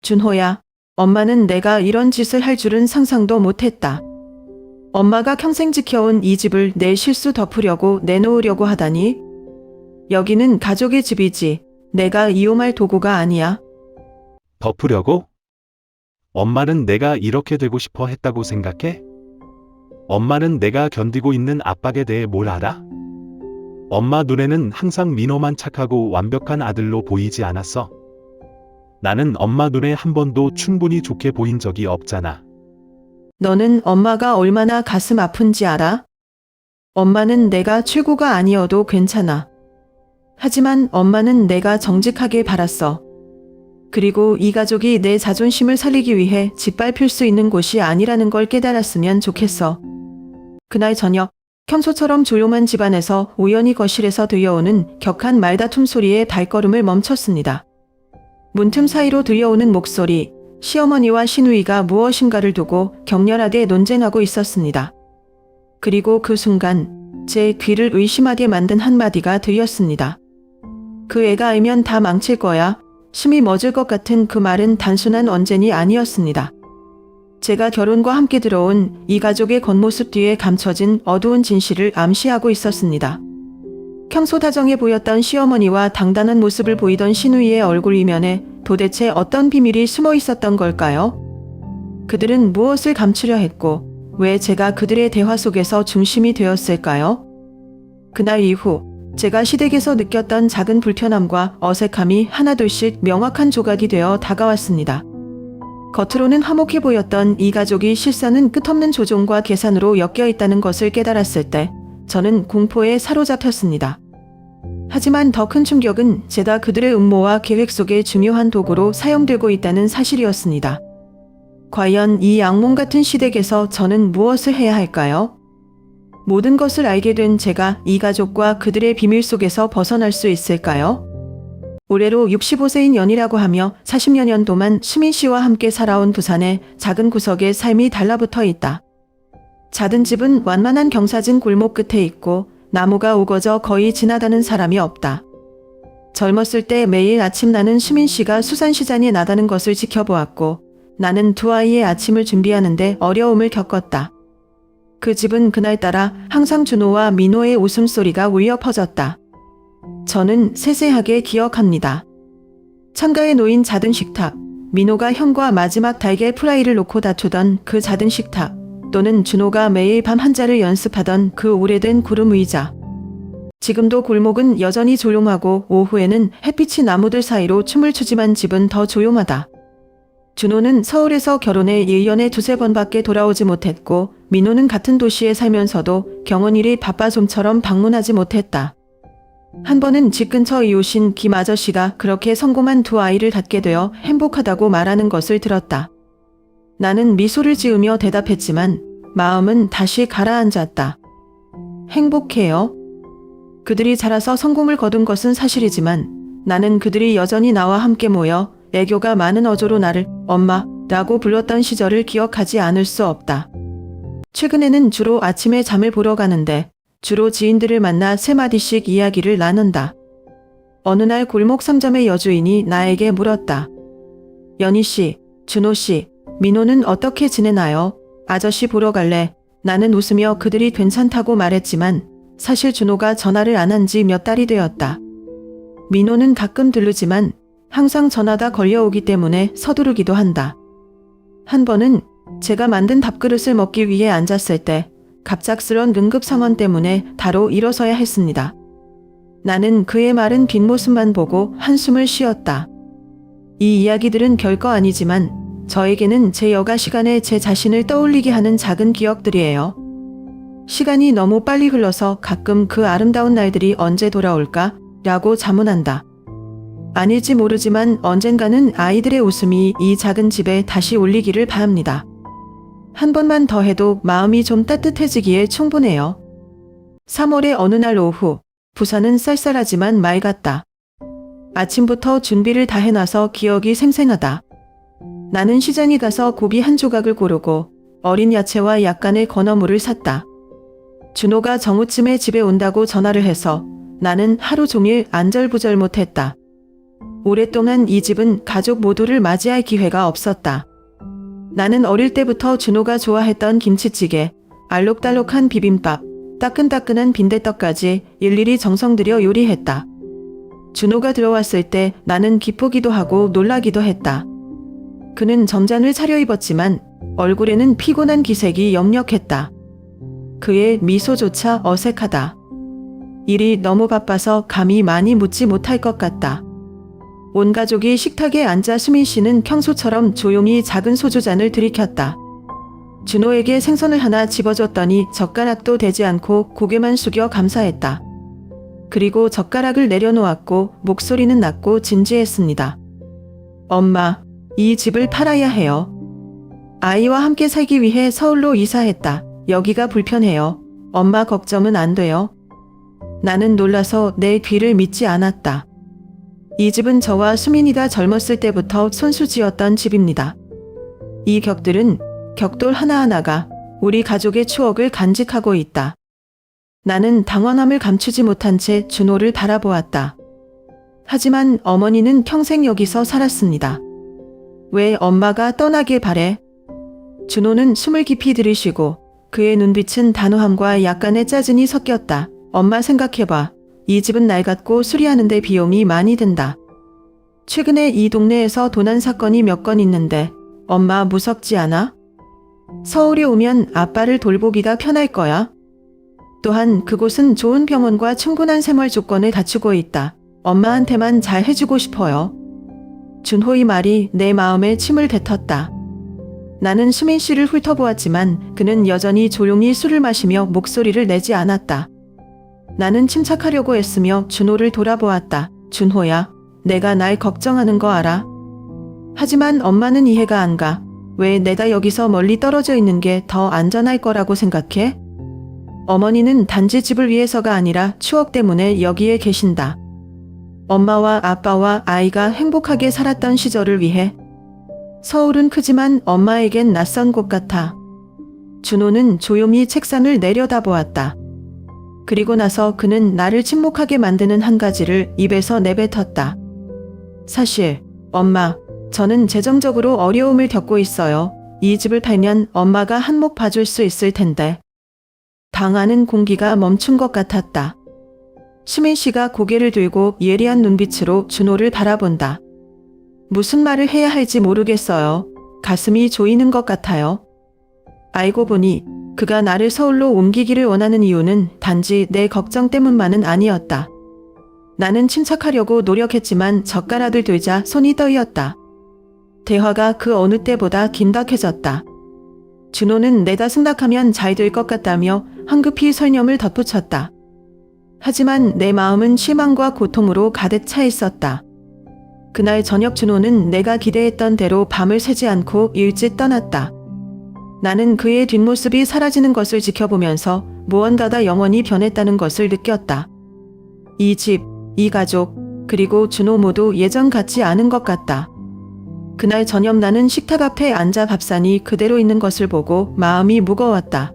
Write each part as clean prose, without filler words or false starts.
준호야, 엄마는 내가 이런 짓을 할 줄은 상상도 못했다. 엄마가 평생 지켜온 이 집을 내 실수 덮으려고 내놓으려고 하다니? 여기는 가족의 집이지, 내가 이용할 도구가 아니야. 덮으려고? 엄마는 내가 이렇게 되고 싶어 했다고 생각해? 엄마는 내가 견디고 있는 압박에 대해 뭘 알아? 엄마 눈에는 항상 민호만 착하고 완벽한 아들로 보이지 않았어. 나는 엄마 눈에 한 번도 충분히 좋게 보인 적이 없잖아. 너는 엄마가 얼마나 가슴 아픈지 알아? 엄마는 내가 최고가 아니어도 괜찮아. 하지만 엄마는 내가 정직하게 바랐어. 그리고 이 가족이 내 자존심을 살리기 위해 짓밟힐 수 있는 곳이 아니라는 걸 깨달았으면 좋겠어. 그날 저녁, 평소처럼 조용한 집안에서 우연히 거실에서 들려오는 격한 말다툼 소리에 발걸음을 멈췄습니다. 문틈 사이로 들려오는 목소리, 시어머니와 시누이가 무엇인가를 두고 격렬하게 논쟁하고 있었습니다. 그리고 그 순간 제 귀를 의심하게 만든 한마디가 들렸습니다. 그 애가 알면 다 망칠 거야. 심이 멎을 것 같은 그 말은 단순한 언쟁이 아니었습니다. 제가 결혼과 함께 들어온 이 가족의 겉모습 뒤에 감춰진 어두운 진실을 암시하고 있었습니다. 평소 다정해 보였던 시어머니와 당당한 모습을 보이던 시누이의 얼굴 이면에 도대체 어떤 비밀이 숨어 있었던 걸까요? 그들은 무엇을 감추려 했고 왜 제가 그들의 대화 속에서 중심이 되었을까요? 그날 이후 제가 시댁에서 느꼈던 작은 불편함과 어색함이 하나둘씩 명확한 조각이 되어 다가왔습니다. 겉으로는 화목해 보였던 이 가족이 실상은 끝없는 조종과 계산으로 엮여 있다는 것을 깨달았을 때 저는 공포에 사로잡혔습니다. 하지만 더 큰 충격은 제가 그들의 음모와 계획 속의 중요한 도구로 사용되고 있다는 사실이었습니다. 과연 이 악몽 같은 시댁에서 저는 무엇을 해야 할까요? 모든 것을 알게 된 제가 이 가족과 그들의 비밀 속에서 벗어날 수 있을까요? 올해로 65세인 연이라고 하며 40여 년 동안 수민 씨와 함께 살아온 부산의 작은 구석에 삶이 달라붙어 있다. 작은 집은 완만한 경사진 골목 끝에 있고 나무가 우거져 거의 지나가는 사람이 없다. 젊었을 때 매일 아침 나는 수민 씨가 수산시장에 나가는 것을 지켜보았고 나는 두 아이의 아침을 준비하는데 어려움을 겪었다. 그 집은 그날따라 항상 준호와 민호의 웃음소리가 울려 퍼졌다. 저는 세세하게 기억합니다. 창가에 놓인 작은 식탁, 민호가 형과 마지막 달걀 프라이를 놓고 다투던 그 작은 식탁, 또는 준호가 매일 밤 한자를 연습하던 그 오래된 구름 의자. 지금도 골목은 여전히 조용하고 오후에는 햇빛이 나무들 사이로 춤을 추지만 집은 더 조용하다. 준호는 서울에서 결혼해 1년에 두세 번밖에 돌아오지 못했고 민호는 같은 도시에 살면서도 경원일이 바빠 좀처럼 방문하지 못했다. 한 번은 집 근처 이웃인 김 아저씨가 그렇게 성공한 두 아이를 갖게 되어 행복하다고 말하는 것을 들었다. 나는 미소를 지으며 대답했지만 마음은 다시 가라앉았다. 행복해요. 그들이 자라서 성공을 거둔 것은 사실이지만 나는 그들이 여전히 나와 함께 모여 애교가 많은 어조로 나를 엄마라고 불렀던 시절을 기억하지 않을 수 없다. 최근에는 주로 아침에 잠을 보러 가는데 주로 지인들을 만나 세 마디씩 이야기를 나눈다. 어느 날 골목 상점의 여주인이 나에게 물었다. 연희 씨, 준호 씨, 민호는 어떻게 지내나요? 아저씨 보러 갈래? 나는 웃으며 그들이 괜찮다고 말했지만 사실 준호가 전화를 안 한 지 몇 달이 되었다. 민호는 가끔 들르지만 항상 전화가 걸려오기 때문에 서두르기도 한다. 한 번은 제가 만든 밥그릇을 먹기 위해 앉았을 때 갑작스런 응급 상황 때문에 바로 일어서야 했습니다. 나는 그의 마른 뒷모습만 보고 한숨을 쉬었다. 이 이야기들은 별거 아니지만 저에게는 제 여가 시간에 제 자신을 떠올리게 하는 작은 기억들이에요. 시간이 너무 빨리 흘러서 가끔 그 아름다운 날들이 언제 돌아올까? 라고 자문한다. 아닐지 모르지만 언젠가는 아이들의 웃음이 이 작은 집에 다시 울리기를 바랍니다. 한 번만 더 해도 마음이 좀 따뜻해지기에 충분해요. 3월의 어느 날 오후, 부산은 쌀쌀하지만 맑았다. 아침부터 준비를 다 해놔서 기억이 생생하다. 나는 시장에 가서 고기 한 조각을 고르고 어린 야채와 약간의 건어물을 샀다. 준호가 정오쯤에 집에 온다고 전화를 해서 나는 하루 종일 안절부절 못했다. 오랫동안 이 집은 가족 모두를 맞이할 기회가 없었다. 나는 어릴 때부터 준호가 좋아했던 김치찌개, 알록달록한 비빔밥, 따끈따끈한 빈대떡까지 일일이 정성 들여 요리했다. 준호가 들어왔을 때 나는 기쁘기도 하고 놀라기도 했다. 그는 점잔을 차려입었지만 얼굴에는 피곤한 기색이 역력했다. 그의 미소조차 어색하다. 일이 너무 바빠서 감히 많이 묻지 못할 것 같다. 온 가족이 식탁에 앉아 수민 씨는 평소처럼 조용히 작은 소주잔을 들이켰다. 준호에게 생선을 하나 집어줬더니 젓가락도 대지 않고 고개만 숙여 감사했다. 그리고 젓가락을 내려놓았고 목소리는 낮고 진지했습니다. 엄마, 이 집을 팔아야 해요. 아이와 함께 살기 위해 서울로 이사했다. 여기가 불편해요. 엄마 걱정은 안 돼요. 나는 놀라서 내 귀를 믿지 않았다. 이 집은 저와 수민이가 젊었을 때부터 손수지었던 집입니다. 이 격들은 격돌 하나하나가 우리 가족의 추억을 간직하고 있다. 나는 당황함을 감추지 못한 채 준호를 바라보았다. 하지만 어머니는 평생 여기서 살았습니다. 왜 엄마가 떠나길 바래? 준호는 숨을 깊이 들이쉬고 그의 눈빛은 단호함과 약간의 짜증이 섞였다. 엄마 생각해봐. 이 집은 낡았고 수리하는데 비용이 많이 든다. 최근에 이 동네에서 도난 사건이 몇 건 있는데 엄마 무섭지 않아? 서울에 오면 아빠를 돌보기가 편할 거야. 또한 그곳은 좋은 병원과 충분한 생활 조건을 갖추고 있다. 엄마한테만 잘 해주고 싶어요. 준호의 말이 내 마음에 침을 뱉었다. 나는 수민 씨를 훑어보았지만 그는 여전히 조용히 술을 마시며 목소리를 내지 않았다. 나는 침착하려고 애쓰며 준호를 돌아보았다. 준호야, 내가 날 걱정하는 거 알아? 하지만 엄마는 이해가 안 가. 왜 내가 여기서 멀리 떨어져 있는 게 더 안전할 거라고 생각해? 어머니는 단지 집을 위해서가 아니라 추억 때문에 여기에 계신다. 엄마와 아빠와 아이가 행복하게 살았던 시절을 위해. 서울은 크지만 엄마에겐 낯선 곳 같아. 준호는 조용히 책상을 내려다보았다. 그리고 나서 그는 나를 침묵하게 만드는 한 가지를 입에서 내뱉었다. 사실, 엄마, 저는 재정적으로 어려움을 겪고 있어요. 이 집을 팔면 엄마가 한몫 봐줄 수 있을 텐데. 당하는 공기가 멈춘 것 같았다. 수민 씨가 고개를 들고 예리한 눈빛으로 준호를 바라본다. 무슨 말을 해야 할지 모르겠어요. 가슴이 조이는 것 같아요. 알고 보니 그가 나를 서울로 옮기기를 원하는 이유는 단지 내 걱정 때문만은 아니었다. 나는 침착하려고 노력했지만 젓가락을 들자 손이 떨렸다. 대화가 그 어느 때보다 긴박해졌다. 준호는 내가 승낙하면 잘 될 것 같다며 황급히 설념을 덧붙였다. 하지만 내 마음은 실망과 고통으로 가득 차 있었다. 그날 저녁 준호는 내가 기대했던 대로 밤을 새지 않고 일찍 떠났다. 나는 그의 뒷모습이 사라지는 것을 지켜보면서 무언가가 영원히 변했다는 것을 느꼈다. 이 집, 이 가족, 그리고 준호 모두 예전 같지 않은 것 같다. 그날 저녁 나는 식탁 앞에 앉아 밥상이 그대로 있는 것을 보고 마음이 무거웠다.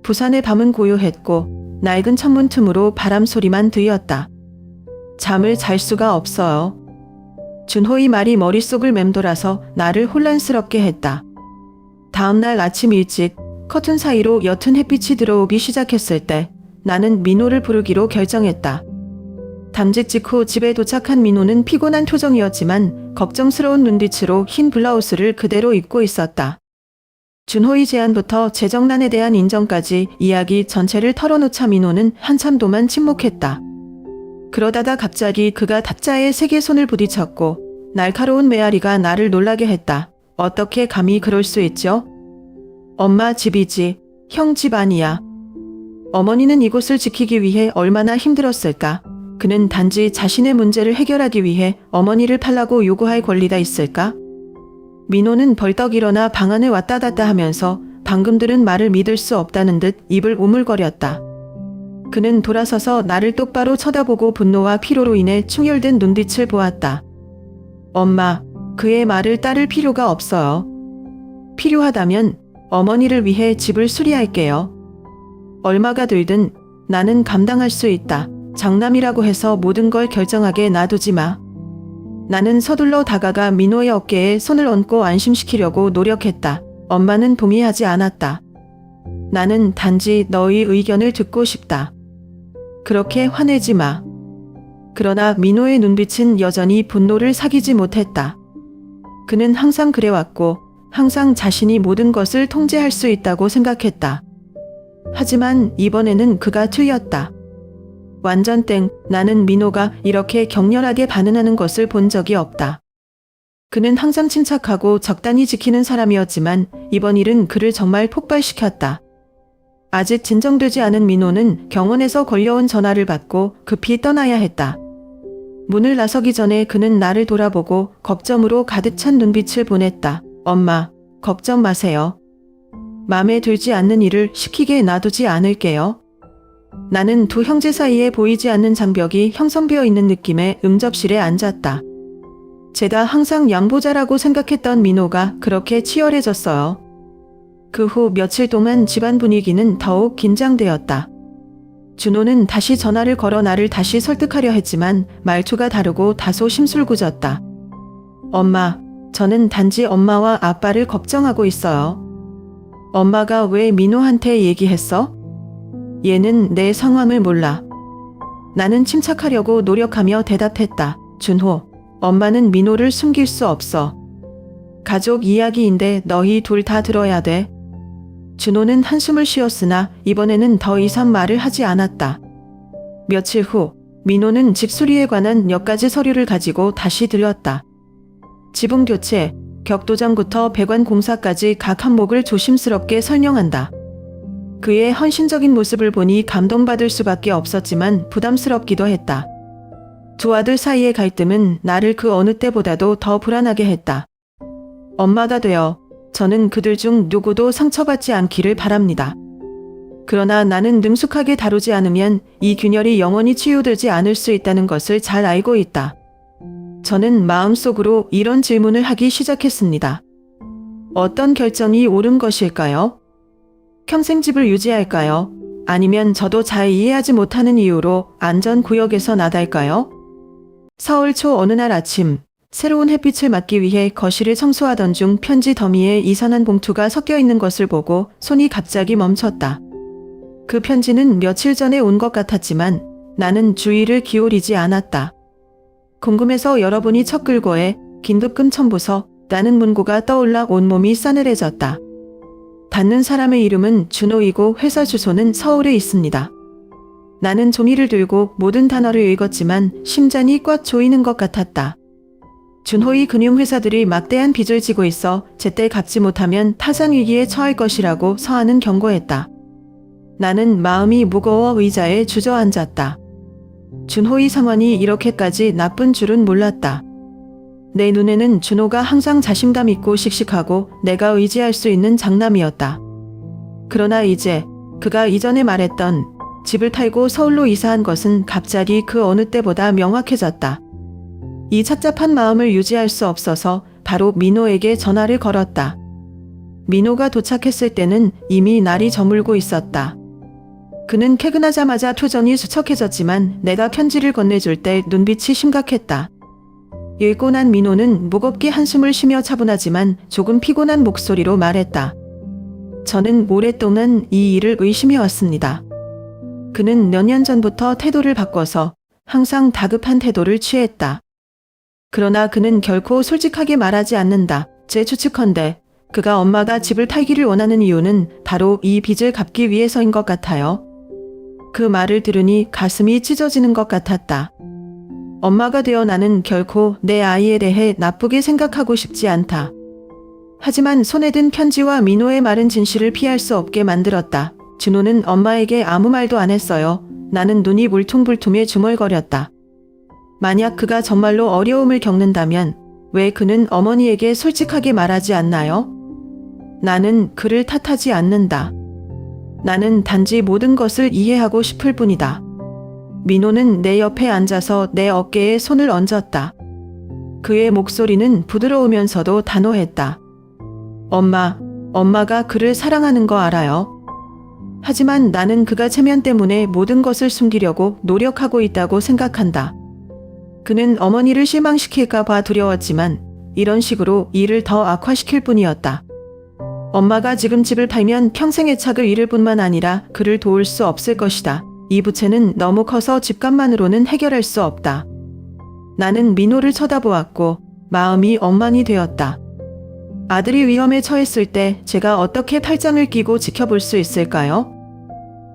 부산의 밤은 고요했고 낡은 창문 틈으로 바람 소리만 들렸다. 잠을 잘 수가 없어요. 준호의 말이 머릿속을 맴돌아서 나를 혼란스럽게 했다. 다음날 아침 일찍 커튼 사이로 옅은 햇빛이 들어오기 시작했을 때 나는 민호를 부르기로 결정했다. 담직 직후 집에 도착한 민호는 피곤한 표정이었지만 걱정스러운 눈빛으로 흰 블라우스를 그대로 입고 있었다. 준호의 제안부터 재정난에 대한 인정까지 이야기 전체를 털어놓자 민호는 한참 동안 침묵했다. 그러다가 갑자기 그가 탁자에 세게 손을 부딪혔고 날카로운 메아리가 나를 놀라게 했다. 어떻게 감히 그럴 수 있죠? 엄마 집이지, 형 집 아니야. 어머니는 이곳을 지키기 위해 얼마나 힘들었을까? 그는 단지 자신의 문제를 해결하기 위해 어머니를 팔라고 요구할 권리가 있을까? 민호는 벌떡 일어나 방 안을 왔다 갔다 하면서 방금 들은 말을 믿을 수 없다는 듯 입을 오물거렸다. 그는 돌아서서 나를 똑바로 쳐다보고 분노와 피로로 인해 충혈된 눈빛을 보았다. 엄마, 그의 말을 따를 필요가 없어요. 필요하다면 어머니를 위해 집을 수리할게요. 얼마가 들든 나는 감당할 수 있다. 장남이라고 해서 모든 걸 결정하게 놔두지 마. 나는 서둘러 다가가 민호의 어깨에 손을 얹고 안심시키려고 노력했다. 엄마는 동의하지 않았다. 나는 단지 너의 의견을 듣고 싶다. 그렇게 화내지 마. 그러나 민호의 눈빛은 여전히 분노를 사귀지 못했다. 그는 항상 그래왔고 항상 자신이 모든 것을 통제할 수 있다고 생각했다. 하지만 이번에는 그가 틀렸다. 완전 땡. 나는 민호가 이렇게 격렬하게 반응하는 것을 본 적이 없다. 그는 항상 침착하고 적당히 지키는 사람이었지만 이번 일은 그를 정말 폭발시켰다. 아직 진정되지 않은 민호는 병원에서 걸려온 전화를 받고 급히 떠나야 했다. 문을 나서기 전에 그는 나를 돌아보고 걱정으로 가득 찬 눈빛을 보냈다. 엄마, 걱정 마세요. 마음에 들지 않는 일을 시키게 놔두지 않을게요. 나는 두 형제 사이에 보이지 않는 장벽이 형성되어 있는 느낌의 응접실에 앉았다. 제가 항상 양보자라고 생각했던 민호가 그렇게 치열해졌어요. 그 후 며칠 동안 집안 분위기는 더욱 긴장되었다. 준호는 다시 전화를 걸어 나를 다시 설득하려 했지만 말투가 다르고 다소 심술궂었다. 엄마, 저는 단지 엄마와 아빠를 걱정하고 있어요. 엄마가 왜 민호한테 얘기했어? 얘는 내 상황을 몰라. 나는 침착하려고 노력하며 대답했다. 준호, 엄마는 민호를 숨길 수 없어. 가족 이야기인데 너희 둘 다 들어야 돼. 준호는 한숨을 쉬었으나 이번에는 더 이상 말을 하지 않았다. 며칠 후 민호는 집 수리에 관한 몇 가지 서류를 가지고 다시 들렸다. 지붕 교체, 격도장부터 배관 공사까지 각 항목을 조심스럽게 설명한다. 그의 헌신적인 모습을 보니 감동받을 수밖에 없었지만 부담스럽기도 했다. 두 아들 사이의 갈등은 나를 그 어느 때보다도 더 불안하게 했다. 엄마가 되어 저는 그들 중 누구도 상처받지 않기를 바랍니다. 그러나 나는 능숙하게 다루지 않으면 이 균열이 영원히 치유되지 않을 수 있다는 것을 잘 알고 있다. 저는 마음속으로 이런 질문을 하기 시작했습니다. 어떤 결정이 옳은 것일까요? 평생 집을 유지할까요? 아니면 저도 잘 이해하지 못하는 이유로 안전구역에서 나갈까요? 서울 초 어느 날 아침, 새로운 햇빛을 맞기 위해 거실을 청소하던 중 편지 더미에 이산한 봉투가 섞여 있는 것을 보고 손이 갑자기 멈췄다. 그 편지는 며칠 전에 온 것 같았지만 나는 주의를 기울이지 않았다. 궁금해서 열어보니 첫 글거에 긴급금 첨부서 라는 문구가 떠올라 온몸이 싸늘해졌다. 받는 사람의 이름은 준호이고 회사 주소는 서울에 있습니다. 나는 종이를 들고 모든 단어를 읽었지만 심장이 꽉 조이는 것 같았다. 준호의 금융회사들이 막대한 빚을 지고 있어 제때 갚지 못하면 타산위기에 처할 것이라고 서한은 경고했다. 나는 마음이 무거워 의자에 주저앉았다. 준호의 상황이 이렇게까지 나쁜 줄은 몰랐다. 내 눈에는 준호가 항상 자신감 있고 씩씩하고 내가 의지할 수 있는 장남이었다. 그러나 이제 그가 이전에 말했던 집을 탈고 서울로 이사한 것은 갑자기 그 어느 때보다 명확해졌다. 이 착잡한 마음을 유지할 수 없어서 바로 민호에게 전화를 걸었다. 민호가 도착했을 때는 이미 날이 저물고 있었다. 그는 퇴근하자마자 표정이 수척해졌지만 내가 편지를 건네줄 때 눈빛이 심각했다. 읽고 난 민호는 무겁게 한숨을 쉬며 차분하지만 조금 피곤한 목소리로 말했다. 저는 오랫동안 이 일을 의심해왔습니다. 그는 몇 년 전부터 태도를 바꿔서 항상 다급한 태도를 취했다. 그러나 그는 결코 솔직하게 말하지 않는다. 제 추측컨대 그가 엄마가 집을 탈기를 원하는 이유는 바로 이 빚을 갚기 위해서인 것 같아요. 그 말을 들으니 가슴이 찢어지는 것 같았다. 엄마가 되어 나는 결코 내 아이에 대해 나쁘게 생각하고 싶지 않다. 하지만 손에 든 편지와 민호의 말은 진실을 피할 수 없게 만들었다. 준호는 엄마에게 아무 말도 안 했어요. 나는 눈이 물퉁불퉁해 중얼거렸다. 만약 그가 정말로 어려움을 겪는다면 왜 그는 어머니에게 솔직하게 말하지 않나요? 나는 그를 탓하지 않는다. 나는 단지 모든 것을 이해하고 싶을 뿐이다. 민호는 내 옆에 앉아서 내 어깨에 손을 얹었다. 그의 목소리는 부드러우면서도 단호했다. 엄마가 그를 사랑하는 거 알아요. 하지만 나는 그가 체면 때문에 모든 것을 숨기려고 노력하고 있다고 생각한다. 그는 어머니를 실망시킬까봐 두려웠지만 이런 식으로 일을 더 악화시킬 뿐이었다. 엄마가 지금 집을 팔면 평생의 착을 잃을 뿐만 아니라 그를 도울 수 없을 것이다. 이 부채는 너무 커서 집값만으로는 해결할 수 없다. 나는 민호를 쳐다보았고 마음이 엉망이 되었다. 아들이 위험에 처했을 때 제가 어떻게 팔짱을 끼고 지켜볼 수 있을까요?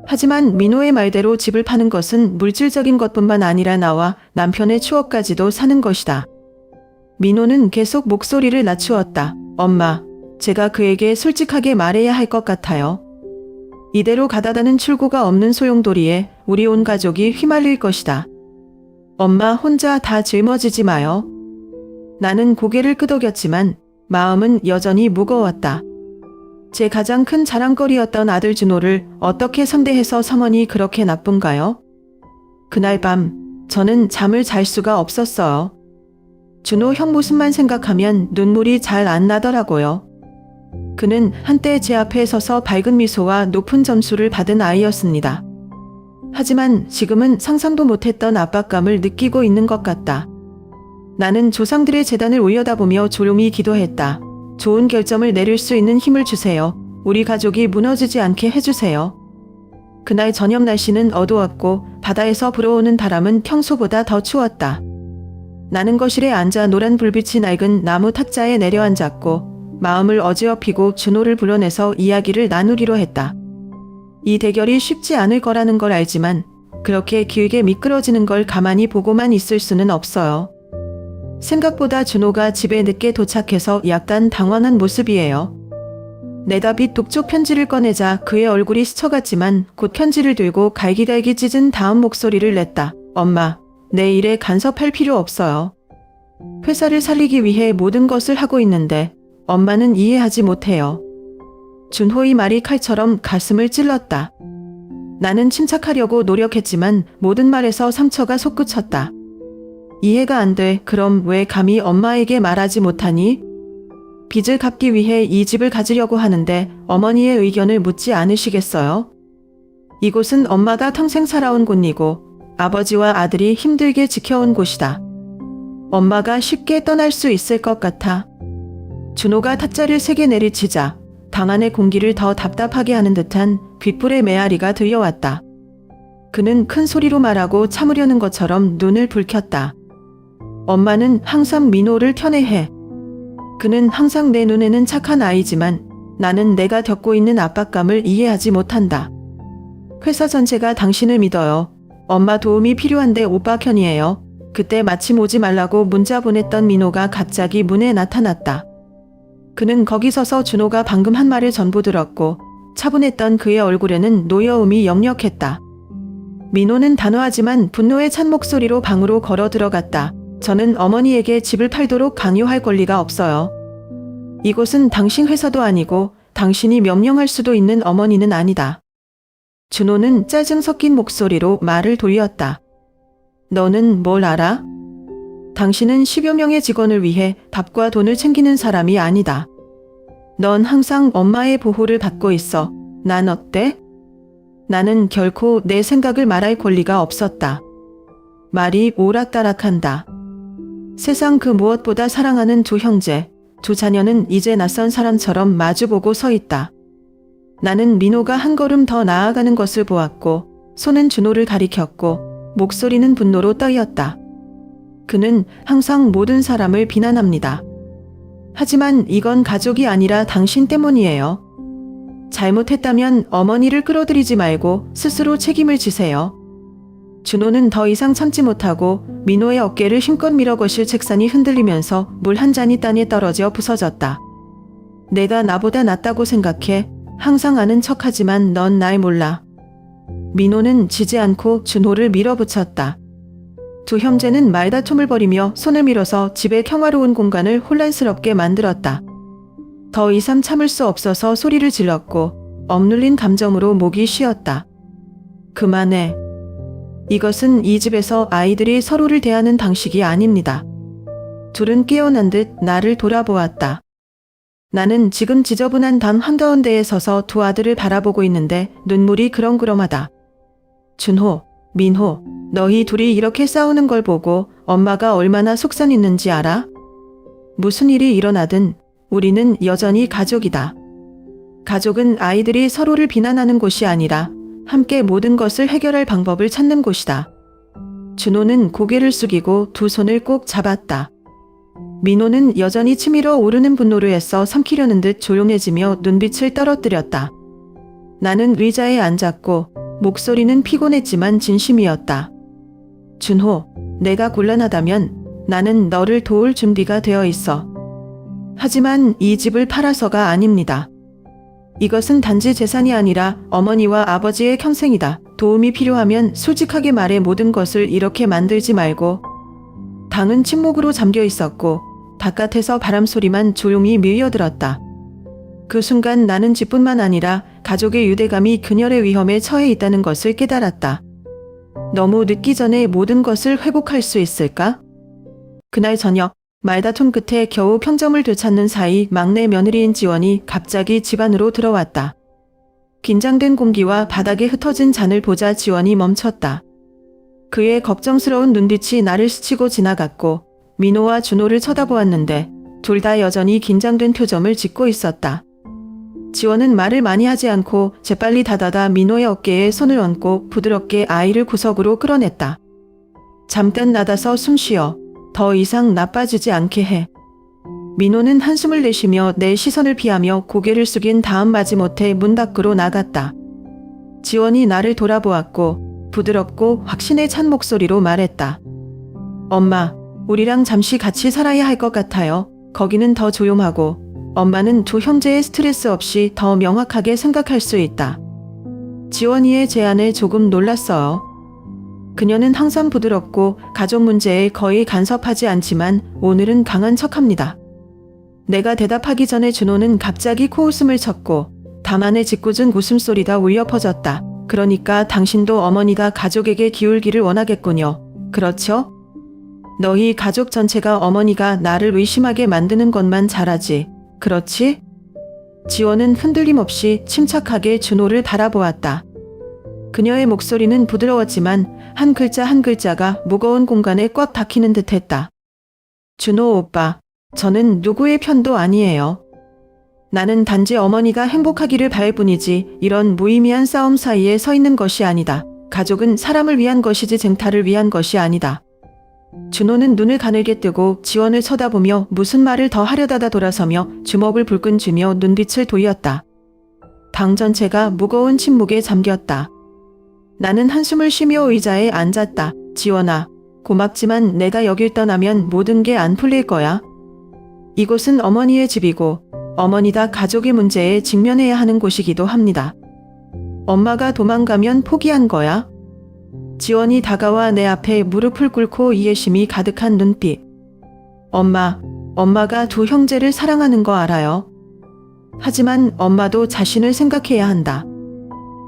하지만 민호의 말대로 집을 파는 것은 물질적인 것뿐만 아니라 나와 남편의 추억까지도 사는 것이다. 민호는 계속 목소리를 낮추었다. 엄마, 제가 그에게 솔직하게 말해야 할 것 같아요. 이대로 가다다는 출구가 없는 소용돌이에 우리 온 가족이 휘말릴 것이다. 엄마 혼자 다 짊어지지 마요. 나는 고개를 끄덕였지만 마음은 여전히 무거웠다. 제 가장 큰 자랑거리였던 아들 준호를 어떻게 상대해서 서머니 그렇게 나쁜가요? 그날 밤 저는 잠을 잘 수가 없었어요. 준호 형 모습만 생각하면 눈물이 잘 안 나더라고요. 그는 한때 제 앞에 서서 밝은 미소와 높은 점수를 받은 아이였습니다. 하지만 지금은 상상도 못했던 압박감을 느끼고 있는 것 같다. 나는 조상들의 재단을 올려다보며 조용히 기도했다. 좋은 결정을 내릴 수 있는 힘을 주세요. 우리 가족이 무너지지 않게 해주세요. 그날 저녁 날씨는 어두웠고 바다에서 불어오는 바람은 평소보다 더 추웠다. 나는 거실에 앉아 노란 불빛이 낡은 나무 탁자에 내려앉았고 마음을 어지럽히고 준호를 불러내서 이야기를 나누기로 했다. 이 대결이 쉽지 않을 거라는 걸 알지만 그렇게 길게 미끄러지는 걸 가만히 보고만 있을 수는 없어요. 생각보다 준호가 집에 늦게 도착해서 약간 당황한 모습이에요. 내다빗 독촉 편지를 꺼내자 그의 얼굴이 스쳐갔지만 곧 편지를 들고 갈기갈기 찢은 다음 목소리를 냈다. 엄마, 내 일에 간섭할 필요 없어요. 회사를 살리기 위해 모든 것을 하고 있는데 엄마는 이해하지 못해요. 준호의 말이 칼처럼 가슴을 찔렀다. 나는 침착하려고 노력했지만 모든 말에서 상처가 솟구쳤다. 이해가 안 돼. 그럼 왜 감히 엄마에게 말하지 못하니? 빚을 갚기 위해 이 집을 가지려고 하는데 어머니의 의견을 묻지 않으시겠어요? 이곳은 엄마가 평생 살아온 곳이고 아버지와 아들이 힘들게 지켜온 곳이다. 엄마가 쉽게 떠날 수 있을 것 같아. 준호가 타짜를 세게 내리치자 방 안의 공기를 더 답답하게 하는 듯한 귓불의 메아리가 들려왔다. 그는 큰 소리로 말하고 참으려는 것처럼 눈을 붉혔다. 엄마는 항상 민호를 편애해. 그는 항상 내 눈에는 착한 아이지만 나는 내가 겪고 있는 압박감을 이해하지 못한다. 회사 전체가 당신을 믿어요. 엄마 도움이 필요한데 오빠 편이에요. 그때 마침 오지 말라고 문자 보냈던 민호가 갑자기 문에 나타났다. 그는 거기 서서 준호가 방금 한 말을 전부 들었고 차분했던 그의 얼굴에는 노여움이 역력했다. 민호는 단호하지만 분노에 찬 목소리로 방으로 걸어 들어갔다. 저는 어머니에게 집을 팔도록 강요할 권리가 없어요. 이곳은 당신 회사도 아니고 당신이 명령할 수도 있는 어머니는 아니다. 준호는 짜증 섞인 목소리로 말을 돌렸다. 너는 뭘 알아? 당신은 10여 명의 직원을 위해 밥과 돈을 챙기는 사람이 아니다. 넌 항상 엄마의 보호를 받고 있어. 난 어때? 나는 결코 내 생각을 말할 권리가 없었다. 말이 오락가락한다. 세상 그 무엇보다 사랑하는 두 형제, 두 자녀는 이제 낯선 사람처럼 마주보고 서 있다. 나는 민호가 한 걸음 더 나아가는 것을 보았고 손은 준호를 가리켰고 목소리는 분노로 떨렸다. 그는 항상 모든 사람을 비난합니다. 하지만 이건 가족이 아니라 당신 때문이에요. 잘못했다면 어머니를 끌어들이지 말고 스스로 책임을 지세요. 준호는 더 이상 참지 못하고 민호의 어깨를 힘껏 밀어 거실 책상이 흔들리면서 물 한 잔이 땅에 떨어져 부서졌다. 내가 나보다 낫다고 생각해. 항상 아는 척하지만 넌 날 몰라. 민호는 지지 않고 준호를 밀어붙였다. 두 형제는 말다툼을 벌이며 손을 밀어서 집의 평화로운 공간을 혼란스럽게 만들었다. 더 이상 참을 수 없어서 소리를 질렀고 억눌린 감정으로 목이 쉬었다. 그만해. 이것은 이 집에서 아이들이 서로를 대하는 방식이 아닙니다. 둘은 깨어난 듯 나를 돌아보았다. 나는 지금 지저분한 방 한가운데에 서서 두 아들을 바라보고 있는데 눈물이 그렁그렁하다. 준호, 민호, 너희 둘이 이렇게 싸우는 걸 보고 엄마가 얼마나 속상했는지 알아? 무슨 일이 일어나든 우리는 여전히 가족이다. 가족은 아이들이 서로를 비난하는 곳이 아니라 함께 모든 것을 해결할 방법을 찾는 곳이다. 준호는 고개를 숙이고 두 손을 꼭 잡았다. 민호는 여전히 치밀어 오르는 분노로 애써 삼키려는 듯 조용해지며 눈빛을 떨어뜨렸다. 나는 의자에 앉았고 목소리는 피곤했지만 진심이었다. 준호, 내가 곤란하다면 나는 너를 도울 준비가 되어 있어. 하지만 이 집을 팔아서가 아닙니다. 이것은 단지 재산이 아니라 어머니와 아버지의 평생이다. 도움이 필요하면 솔직하게 말해 모든 것을 이렇게 만들지 말고. 당은 침묵으로 잠겨 있었고 바깥에서 바람소리만 조용히 밀려들었다. 그 순간 나는 집뿐만 아니라 가족의 유대감이 균열의 위험에 처해 있다는 것을 깨달았다. 너무 늦기 전에 모든 것을 회복할 수 있을까? 그날 저녁 말다툼 끝에 겨우 평정을 되찾는 사이 막내 며느리인 지원이 갑자기 집 안으로 들어왔다. 긴장된 공기와 바닥에 흩어진 잔을 보자 지원이 멈췄다. 그의 걱정스러운 눈빛이 나를 스치고 지나갔고 민호와 준호를 쳐다보았는데 둘 다 여전히 긴장된 표정을 짓고 있었다. 지원은 말을 많이 하지 않고 재빨리 다다다 민호의 어깨에 손을 얹고 부드럽게 아이를 구석으로 끌어냈다. 잠깐 나다서 숨 쉬어. 더 이상 나빠지지 않게 해. 민호는 한숨을 내쉬며 내 시선을 피하며 고개를 숙인 다음 마지못해 문 밖으로 나갔다. 지원이 나를 돌아보았고 부드럽고 확신에 찬 목소리로 말했다. 엄마, 우리랑 잠시 같이 살아야 할 것 같아요. 거기는 더 조용하고 엄마는 두 형제의 스트레스 없이 더 명확하게 생각할 수 있다. 지원이의 제안에 조금 놀랐어요. 그녀는 항상 부드럽고 가족 문제에 거의 간섭하지 않지만 오늘은 강한 척합니다. 내가 대답하기 전에 준호는 갑자기 코웃음을 쳤고 다만의 짓궂은 웃음소리가 울려 퍼졌다. 그러니까 당신도 어머니가 가족에게 기울기를 원하겠군요. 그렇죠? 너희 가족 전체가 어머니가 나를 의심하게 만드는 것만 잘하지. 그렇지? 지원은 흔들림 없이 침착하게 준호를 바라보았다. 그녀의 목소리는 부드러웠지만 한 글자 한 글자가 무거운 공간에 꽉 박히는 듯했다. 준호 오빠, 저는 누구의 편도 아니에요. 나는 단지 어머니가 행복하기를 바랄 뿐이지 이런 무의미한 싸움 사이에 서 있는 것이 아니다. 가족은 사람을 위한 것이지 쟁탈을 위한 것이 아니다. 준호는 눈을 가늘게 뜨고 지원을 쳐다보며 무슨 말을 더 하려다가 돌아서며 주먹을 불끈 쥐며 눈빛을 돌렸다. 방 전체가 무거운 침묵에 잠겼다. 나는 한숨을 쉬며 의자에 앉았다. 지원아, 고맙지만 내가 여길 떠나면 모든 게 안 풀릴 거야. 이곳은 어머니의 집이고 어머니가 가족의 문제에 직면해야 하는 곳이기도 합니다. 엄마가 도망가면 포기한 거야. 지원이 다가와 내 앞에 무릎을 꿇고 이해심이 가득한 눈빛. 엄마가 두 형제를 사랑하는 거 알아요. 하지만 엄마도 자신을 생각해야 한다.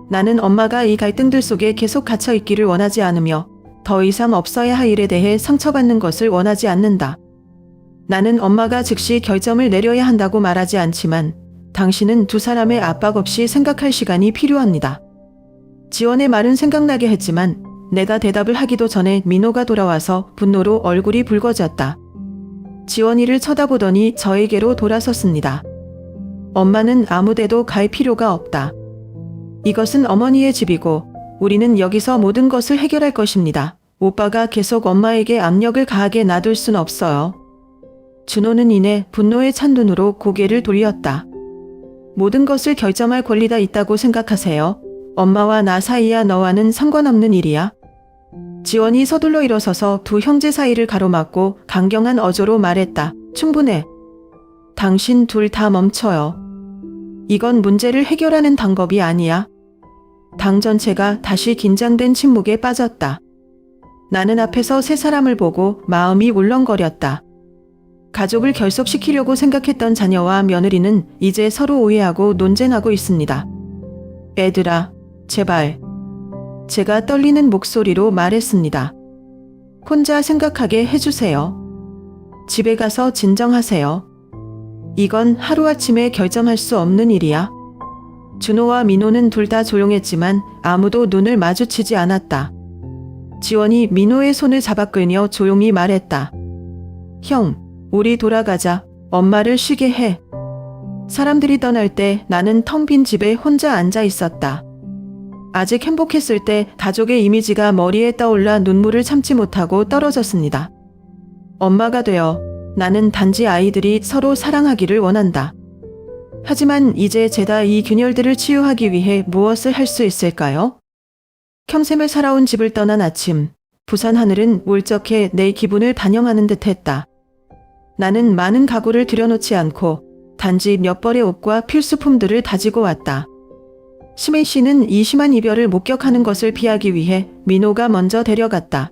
나는 엄마가 이 갈등들 속에 계속 갇혀 있기를 원하지 않으며 더 이상 없어야 할 일에 대해 상처받는 것을 원하지 않는다. 나는 엄마가 즉시 결정을 내려야 한다고 말하지 않지만 당신은 두 사람의 압박 없이 생각할 시간이 필요합니다. 지원의 말은 생각나게 했지만 내가 대답을 하기도 전에 민호가 돌아와서 분노로 얼굴이 붉어졌다. 지원이를 쳐다보더니 저에게로 돌아섰습니다. 엄마는 아무데도 갈 필요가 없다. 이것은 어머니의 집이고 우리는 여기서 모든 것을 해결할 것입니다. 오빠가 계속 엄마에게 압력을 가하게 놔둘 순 없어요. 준호는 이내 분노에 찬 눈으로 고개를 돌렸다. 모든 것을 결정할 권리가 있다고 생각하세요? 엄마와 나 사이야 너와는 상관없는 일이야. 지원이 서둘러 일어서서 두 형제 사이를 가로막고 강경한 어조로 말했다. 충분해. 당신 둘 다 멈춰요. 이건 문제를 해결하는 방법이 아니야. 당 전체가 다시 긴장된 침묵에 빠졌다. 나는 앞에서 세 사람을 보고 마음이 울렁거렸다. 가족을 결속시키려고 생각했던 자녀와 며느리는 이제 서로 오해하고 논쟁하고 있습니다. 애들아, 제발. 제가 떨리는 목소리로 말했습니다. 혼자 생각하게 해주세요. 집에 가서 진정하세요. 이건 하루아침에 결정할 수 없는 일이야. 준호와 민호는 둘 다 조용했지만 아무도 눈을 마주치지 않았다. 지원이 민호의 손을 잡아 끌며 조용히 말했다. 형, 우리 돌아가자. 엄마를 쉬게 해. 사람들이 떠날 때 나는 텅 빈 집에 혼자 앉아 있었다. 아직 행복했을 때 가족의 이미지가 머리에 떠올라 눈물을 참지 못하고 떨어졌습니다. 엄마가 되어 나는 단지 아이들이 서로 사랑하기를 원한다. 하지만 이제 제가 이 균열들을 치유하기 위해 무엇을 할 수 있을까요? 평생을 살아온 집을 떠난 아침, 부산 하늘은 울적해 내 기분을 반영하는 듯했다. 나는 많은 가구를 들여놓지 않고 단지 몇 벌의 옷과 필수품들을 다지고 왔다. 시민 씨는 이 심한 이별을 목격하는 것을 피하기 위해 민호가 먼저 데려갔다.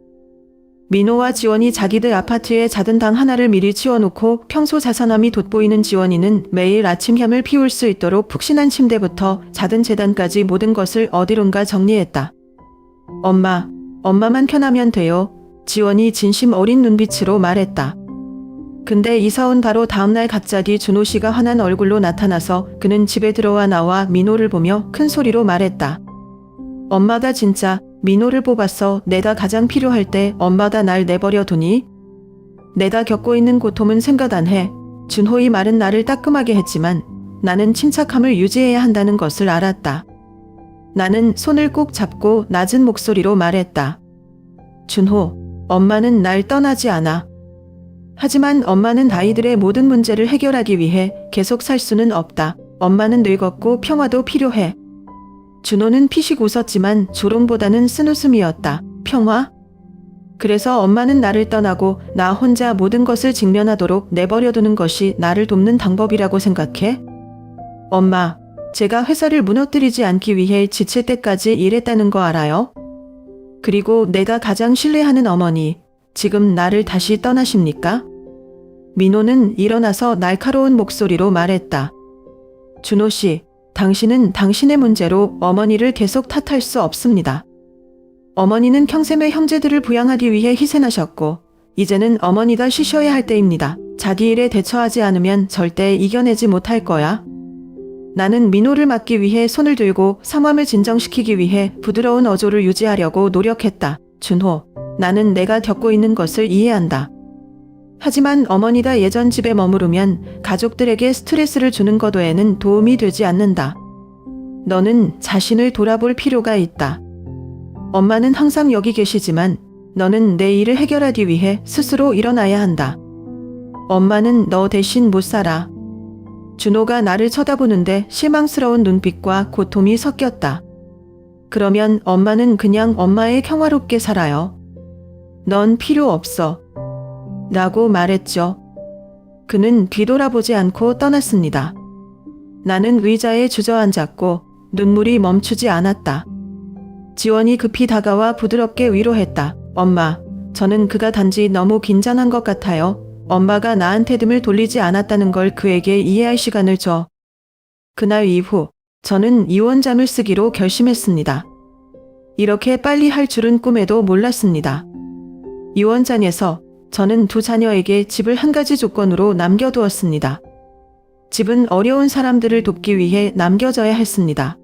민호와 지원이 자기들 아파트에 작은 방 하나를 미리 치워놓고 평소 자상함이 돋보이는 지원이는 매일 아침잠을 피울 수 있도록 푹신한 침대부터 작은 재단까지 모든 것을 어디론가 정리했다. 엄마만 편하면 돼요. 지원이 진심 어린 눈빛으로 말했다. 근데 이사 온 바로 다음날 갑자기 준호 씨가 화난 얼굴로 나타나서 그는 집에 들어와 나와 민호를 보며 큰 소리로 말했다. 엄마가 진짜 민호를 뽑았어. 내가 가장 필요할 때 엄마가 날 내버려 두니? 내가 겪고 있는 고통은 생각 안 해. 준호의 말은 나를 따끔하게 했지만 나는 침착함을 유지해야 한다는 것을 알았다. 나는 손을 꼭 잡고 낮은 목소리로 말했다. 준호, 엄마는 날 떠나지 않아. 하지만 엄마는 아이들의 모든 문제를 해결하기 위해 계속 살 수는 없다. 엄마는 늙었고 평화도 필요해. 준호는 피식 웃었지만 조롱보다는 쓴웃음이었다. 평화? 그래서 엄마는 나를 떠나고 나 혼자 모든 것을 직면하도록 내버려두는 것이 나를 돕는 방법이라고 생각해? 엄마, 제가 회사를 무너뜨리지 않기 위해 지칠 때까지 일했다는 거 알아요? 그리고 내가 가장 신뢰하는 어머니, 지금 나를 다시 떠나십니까? 민호는 일어나서 날카로운 목소리로 말했다. 준호 씨, 당신은 당신의 문제로 어머니를 계속 탓할 수 없습니다. 어머니는 평생의 형제들을 부양하기 위해 희생하셨고, 이제는 어머니가 쉬셔야 할 때입니다. 자기 일에 대처하지 않으면 절대 이겨내지 못할 거야. 나는 민호를 막기 위해 손을 들고 상황을 진정시키기 위해 부드러운 어조를 유지하려고 노력했다. 준호, 나는 내가 겪고 있는 것을 이해한다. 하지만 어머니가 예전 집에 머무르면 가족들에게 스트레스를 주는 것 외에는 도움이 되지 않는다. 너는 자신을 돌아볼 필요가 있다. 엄마는 항상 여기 계시지만 너는 내 일을 해결하기 위해 스스로 일어나야 한다. 엄마는 너 대신 못 살아. 준호가 나를 쳐다보는데 실망스러운 눈빛과 고통이 섞였다. 그러면 엄마는 그냥 엄마의 평화롭게 살아요. 넌 필요 없어. 라고 말했죠. 그는 뒤돌아보지 않고 떠났습니다. 나는 의자에 주저앉았고 눈물이 멈추지 않았다. 지원이 급히 다가와 부드럽게 위로했다. 엄마, 저는 그가 단지 너무 긴장한 것 같아요. 엄마가 나한테 등을 돌리지 않았다는 걸 그에게 이해할 시간을 줘. 그날 이후 저는 이원잠을 쓰기로 결심했습니다. 이렇게 빨리 할 줄은 꿈에도 몰랐습니다. 이원장에서 저는 두 자녀에게 집을 한 가지 조건으로 남겨두었습니다. 집은 어려운 사람들을 돕기 위해 남겨져야 했습니다.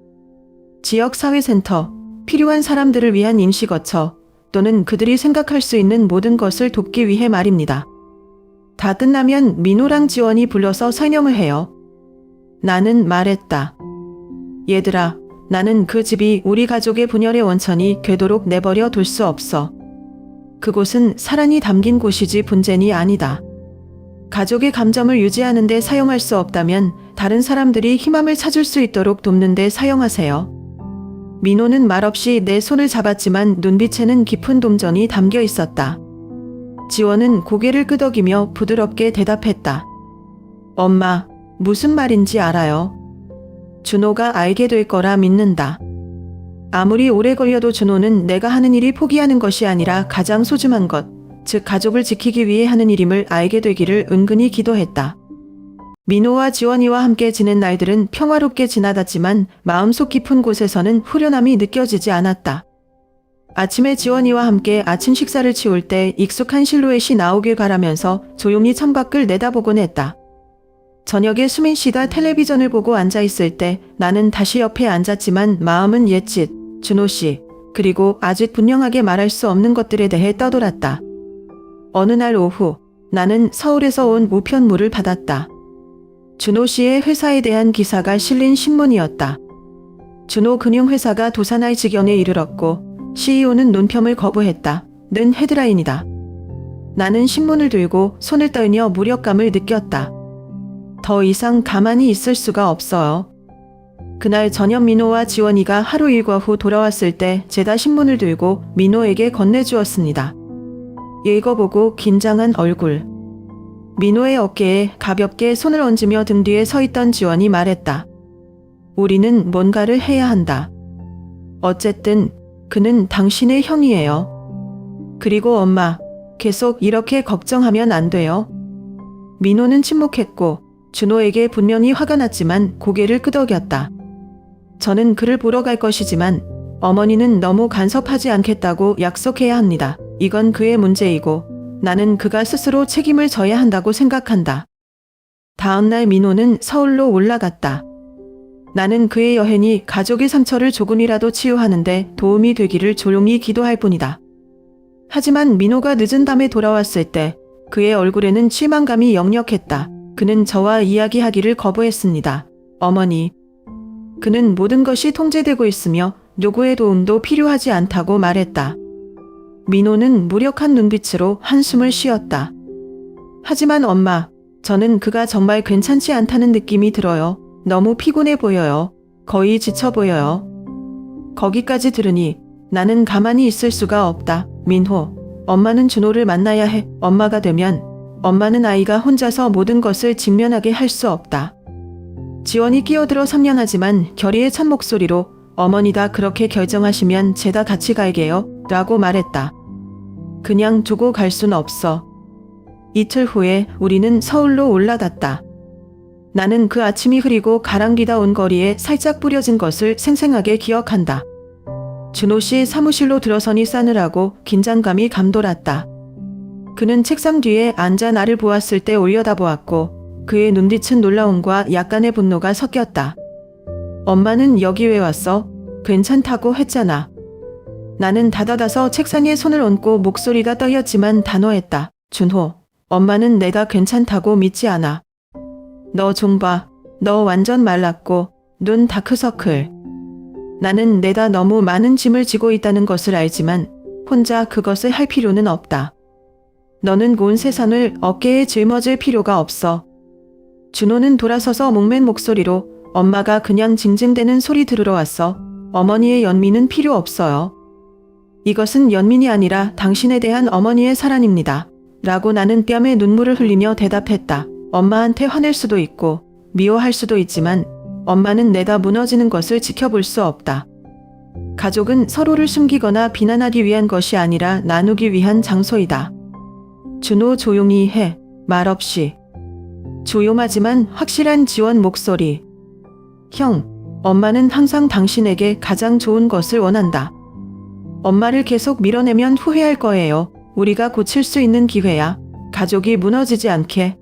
지역사회센터, 필요한 사람들을 위한 임시거처, 또는 그들이 생각할 수 있는 모든 것을 돕기 위해 말입니다. 다 끝나면 민호랑 지원이 불러서 설명을 해요. 나는 말했다. 얘들아, 나는 그 집이 우리 가족의 분열의 원천이 되도록 내버려 둘 수 없어. 그곳은 사랑이 담긴 곳이지 분쟁이 아니다. 가족의 감정을 유지하는 데 사용할 수 없다면 다른 사람들이 희망을 찾을 수 있도록 돕는 데 사용하세요. 민호는 말없이 내 손을 잡았지만 눈빛에는 깊은 동정이 담겨 있었다. 지원은 고개를 끄덕이며 부드럽게 대답했다. 엄마, 무슨 말인지 알아요. 준호가 알게 될 거라 믿는다. 아무리 오래 걸려도 준호는 내가 하는 일이 포기하는 것이 아니라 가장 소중한 것, 즉 가족을 지키기 위해 하는 일임을 알게 되기를 은근히 기도했다. 민호와 지원이와 함께 지낸 날들은 평화롭게 지나갔지만 마음속 깊은 곳에서는 후련함이 느껴지지 않았다. 아침에 지원이와 함께 아침 식사를 치울 때 익숙한 실루엣이 나오길 바라면서 조용히 창밖을 내다보곤 했다. 저녁에 수민 씨가 텔레비전을 보고 앉아있을 때 나는 다시 옆에 앉았지만 마음은 옛짓. 준호 씨, 그리고 아직 분명하게 말할 수 없는 것들에 대해 떠돌았다. 어느 날 오후 나는 서울에서 온 우편물을 받았다. 준호 씨의 회사에 대한 기사가 실린 신문이었다. 준호 금융회사가 도산할 지경에 이르렀고 CEO는 논평을 거부했다. 는 헤드라인이다. 나는 신문을 들고 손을 떨며 무력감을 느꼈다. 더 이상 가만히 있을 수가 없어요. 그날 저녁 민호와 지원이가 하루 일과 후 돌아왔을 때 제다 신문을 들고 민호에게 건네주었습니다. 읽어보고 긴장한 얼굴. 민호의 어깨에 가볍게 손을 얹으며 등 뒤에 서 있던 지원이 말했다. 우리는 뭔가를 해야 한다. 어쨌든 그는 당신의 형이에요. 그리고 엄마, 계속 이렇게 걱정하면 안 돼요. 민호는 침묵했고 준호에게 분명히 화가 났지만 고개를 끄덕였다. 저는 그를 보러 갈 것이지만 어머니는 너무 간섭하지 않겠다고 약속해야 합니다. 이건 그의 문제이고 나는 그가 스스로 책임을 져야 한다고 생각한다. 다음날 민호는 서울로 올라갔다. 나는 그의 여행이 가족의 상처를 조금이라도 치유하는데 도움이 되기를 조용히 기도할 뿐이다. 하지만 민호가 늦은 밤에 돌아왔을 때 그의 얼굴에는 실망감이 역력했다. 그는 저와 이야기하기를 거부했습니다. 어머니. 그는 모든 것이 통제되고 있으며 누구의 도움도 필요하지 않다고 말했다. 민호는 무력한 눈빛으로 한숨을 쉬었다. 하지만 엄마, 저는 그가 정말 괜찮지 않다는 느낌이 들어요. 너무 피곤해 보여요. 거의 지쳐 보여요. 거기까지 들으니 나는 가만히 있을 수가 없다. 민호, 엄마는 준호를 만나야 해. 엄마가 되면 엄마는 아이가 혼자서 모든 것을 직면하게 할 수 없다. 지원이 끼어들어 상냥하지만 결의에 찬 목소리로 어머니다 그렇게 결정하시면 제가 같이 갈게요. 라고 말했다. 그냥 두고 갈 순 없어. 이틀 후에 우리는 서울로 올라갔다. 나는 그 아침이 흐리고 가랑비다 온 거리에 살짝 뿌려진 것을 생생하게 기억한다. 준호 씨 사무실로 들어서니 싸늘하고 긴장감이 감돌았다. 그는 책상 뒤에 앉아 나를 보았을 때 올려다보았고 그의 눈빛은 놀라움과 약간의 분노가 섞였다. 엄마는 여기 왜 왔어? 괜찮다고 했잖아. 나는 다다다서 책상에 손을 얹고 목소리가 떨렸지만 단호했다. 준호, 엄마는 내가 괜찮다고 믿지 않아. 너 좀 봐. 너 완전 말랐고 눈 다크서클. 나는 내가 너무 많은 짐을 지고 있다는 것을 알지만 혼자 그것을 할 필요는 없다. 너는 온 세상을 어깨에 짊어질 필요가 없어. 준호는 돌아서서 목맨 목소리로 엄마가 그냥 징징대는 소리 들으러 왔어. 어머니의 연민은 필요 없어요. 이것은 연민이 아니라 당신에 대한 어머니의 사랑입니다. 라고 나는 뺨에 눈물을 흘리며 대답했다. 엄마한테 화낼 수도 있고 미워할 수도 있지만 엄마는 내가 무너지는 것을 지켜볼 수 없다. 가족은 서로를 숨기거나 비난하기 위한 것이 아니라 나누기 위한 장소이다. 준호 조용히 해. 말없이. 조용하지만 확실한 지원 목소리. 형, 엄마는 항상 당신에게 가장 좋은 것을 원한다. 엄마를 계속 밀어내면 후회할 거예요. 우리가 고칠 수 있는 기회야. 가족이 무너지지 않게.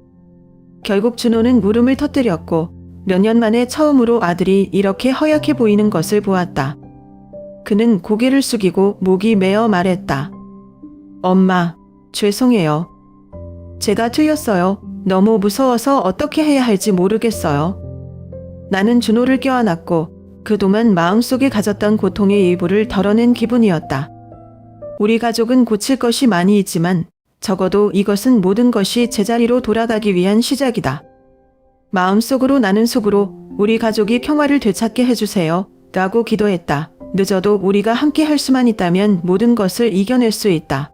결국 준호는 울음을 터뜨렸고 몇 년 만에 처음으로 아들이 이렇게 허약해 보이는 것을 보았다. 그는 고개를 숙이고 목이 메어 말했다. 엄마, 죄송해요. 제가 틀렸어요. 너무 무서워서 어떻게 해야 할지 모르겠어요. 나는 준호를 껴안았고 그동안 마음속에 가졌던 고통의 일부를 덜어낸 기분이었다. 우리 가족은 고칠 것이 많이 있지만 적어도 이것은 모든 것이 제자리로 돌아가기 위한 시작이다. 마음속으로 나는 속으로 우리 가족이 평화를 되찾게 해주세요. 라고 기도했다. 늦어도 우리가 함께 할 수만 있다면 모든 것을 이겨낼 수 있다.